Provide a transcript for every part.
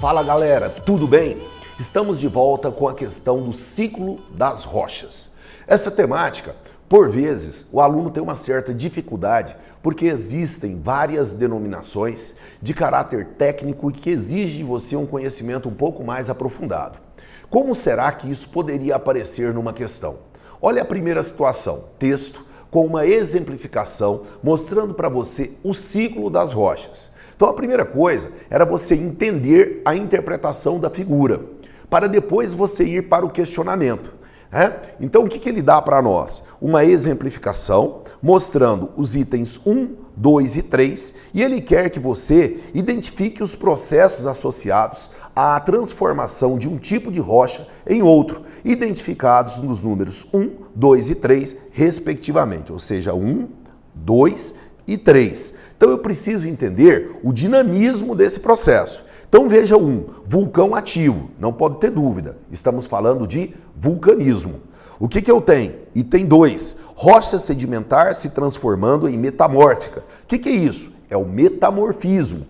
Fala galera, tudo bem? Estamos de volta com a questão do ciclo das rochas. Essa temática, por vezes, o aluno tem uma certa dificuldade porque existem várias denominações de caráter técnico e que exigem de você um conhecimento um pouco mais aprofundado. Como será que isso poderia aparecer numa questão? Olha a primeira situação, texto com uma exemplificação mostrando para você o ciclo das rochas. Então a primeira coisa era você entender a interpretação da figura, para depois você ir para o questionamento. Então o que ele dá para nós? Uma exemplificação mostrando os itens 1, 2 e 3 e ele quer que você identifique os processos associados à transformação de um tipo de rocha em outro, identificados nos números 1, 2 e 3 respectivamente, ou seja, 1, 2 e 3. Então eu preciso entender o dinamismo desse processo. Então veja vulcão ativo, não pode ter dúvida, estamos falando de vulcanismo. O que eu tenho? Item 2, rocha sedimentar se transformando em metamórfica. O que é isso? É o metamorfismo.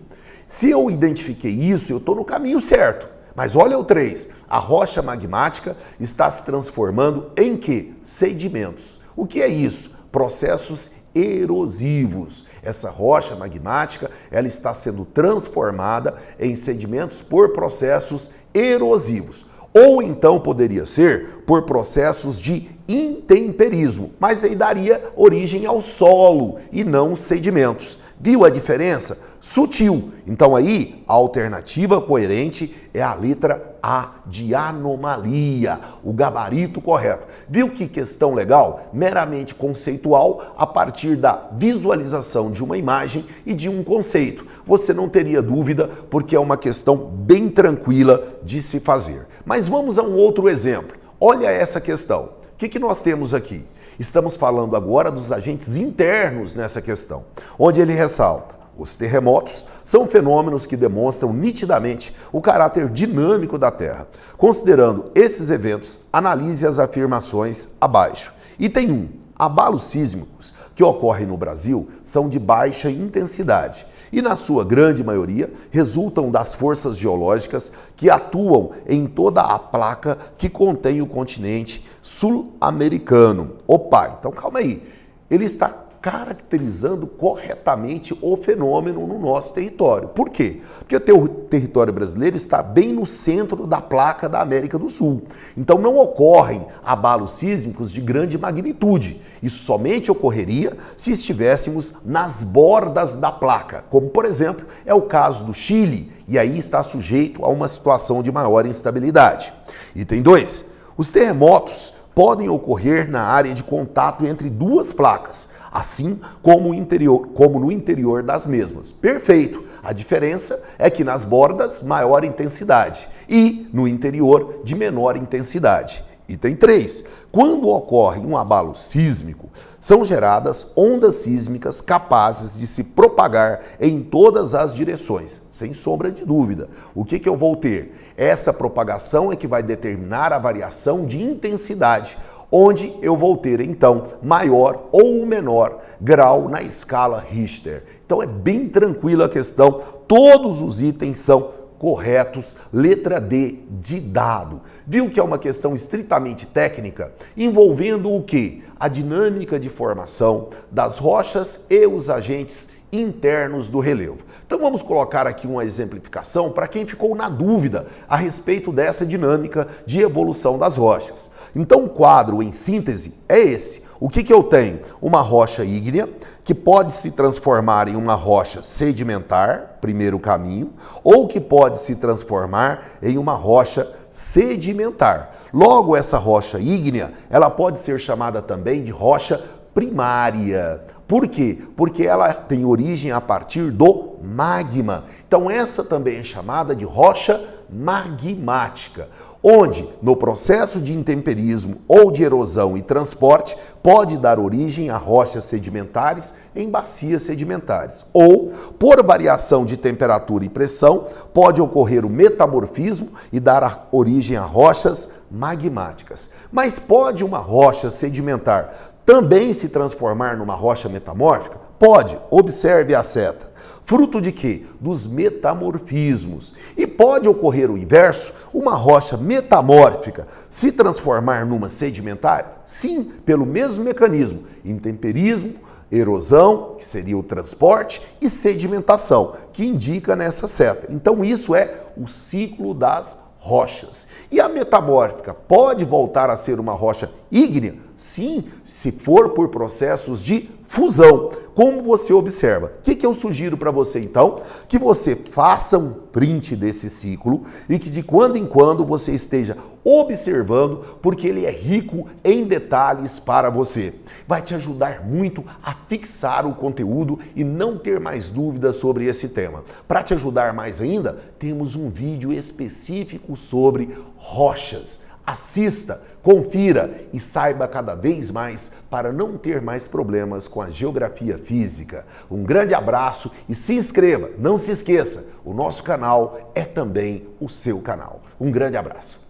Se eu identifiquei isso, eu estou no caminho certo. Mas olha o 3, a rocha magmática está se transformando em quê? Sedimentos. O que é isso? Processos erosivos. Essa rocha magmática, ela está sendo transformada em sedimentos por processos erosivos. Ou então poderia ser por processos de intemperismo, mas aí daria origem ao solo e não sedimentos. Viu a diferença? Sutil. Então aí a alternativa coerente é a letra A de anomalia, o gabarito correto. Viu que questão legal? Meramente conceitual a partir da visualização de uma imagem e de um conceito. Você não teria dúvida porque é uma questão bem tranquila de se fazer. Mas vamos a um outro exemplo. Olha essa questão. O que nós temos aqui? Estamos falando agora dos agentes internos nessa questão, onde ele ressalta: os terremotos são fenômenos que demonstram nitidamente o caráter dinâmico da Terra. Considerando esses eventos, analise as afirmações abaixo. Item 1. Abalos sísmicos que ocorrem no Brasil são de baixa intensidade e, na sua grande maioria, resultam das forças geológicas que atuam em toda a placa que contém o continente sul-americano. Opa, então calma aí. Ele está caracterizando corretamente o fenômeno no nosso território. Por quê? Porque o território brasileiro está bem no centro da placa da América do Sul. Então não ocorrem abalos sísmicos de grande magnitude. Isso somente ocorreria se estivéssemos nas bordas da placa, como por exemplo é o caso do Chile, e aí está sujeito a uma situação de maior instabilidade. Item 2. Os terremotos podem ocorrer na área de contato entre duas placas, assim como no interior das mesmas. Perfeito! A diferença é que nas bordas, maior intensidade e no interior, de menor intensidade. Item 3. Quando ocorre um abalo sísmico, são geradas ondas sísmicas capazes de se propagar em todas as direções, sem sombra de dúvida. O que eu vou ter? Essa propagação é que vai determinar a variação de intensidade, onde eu vou ter, então, maior ou menor grau na escala Richter. Então é bem tranquila a questão, todos os itens são corretos, letra D de dado. Viu que é uma questão estritamente técnica, envolvendo o quê? A dinâmica de formação das rochas e os agentes internos do relevo. Então vamos colocar aqui uma exemplificação para quem ficou na dúvida a respeito dessa dinâmica de evolução das rochas. Então o quadro, em síntese, é esse. O que eu tenho? Uma rocha ígnea que pode se transformar em uma rocha sedimentar, primeiro caminho, ou que pode se transformar em uma rocha sedimentar. Logo, essa rocha ígnea, ela pode ser chamada também de rocha primária. Por quê? Porque ela tem origem a partir do magma. Então essa também é chamada de rocha magmática, onde no processo de intemperismo ou de erosão e transporte pode dar origem a rochas sedimentares em bacias sedimentares. Ou, por variação de temperatura e pressão, pode ocorrer o metamorfismo e dar origem a rochas magmáticas. Mas pode uma rocha sedimentar também se transformar numa rocha metamórfica? Pode, observe a seta. Fruto de quê? Dos metamorfismos. E pode ocorrer o inverso, uma rocha metamórfica se transformar numa sedimentária? Sim, pelo mesmo mecanismo, intemperismo, erosão, que seria o transporte, e sedimentação, que indica nessa seta. Então isso é o ciclo das rochas. E a metamórfica pode voltar a ser uma rocha ígnea? Sim, se for por processos de fusão, como você observa. O que eu sugiro para você então? Que você faça um print desse ciclo e que de quando em quando você esteja observando, porque ele é rico em detalhes para você. Vai te ajudar muito a fixar o conteúdo e não ter mais dúvidas sobre esse tema. Para te ajudar mais ainda, temos um vídeo específico sobre rochas. Assista, confira e saiba cada vez mais para não ter mais problemas com a geografia física. Um grande abraço e se inscreva. Não se esqueça, o nosso canal é também o seu canal. Um grande abraço.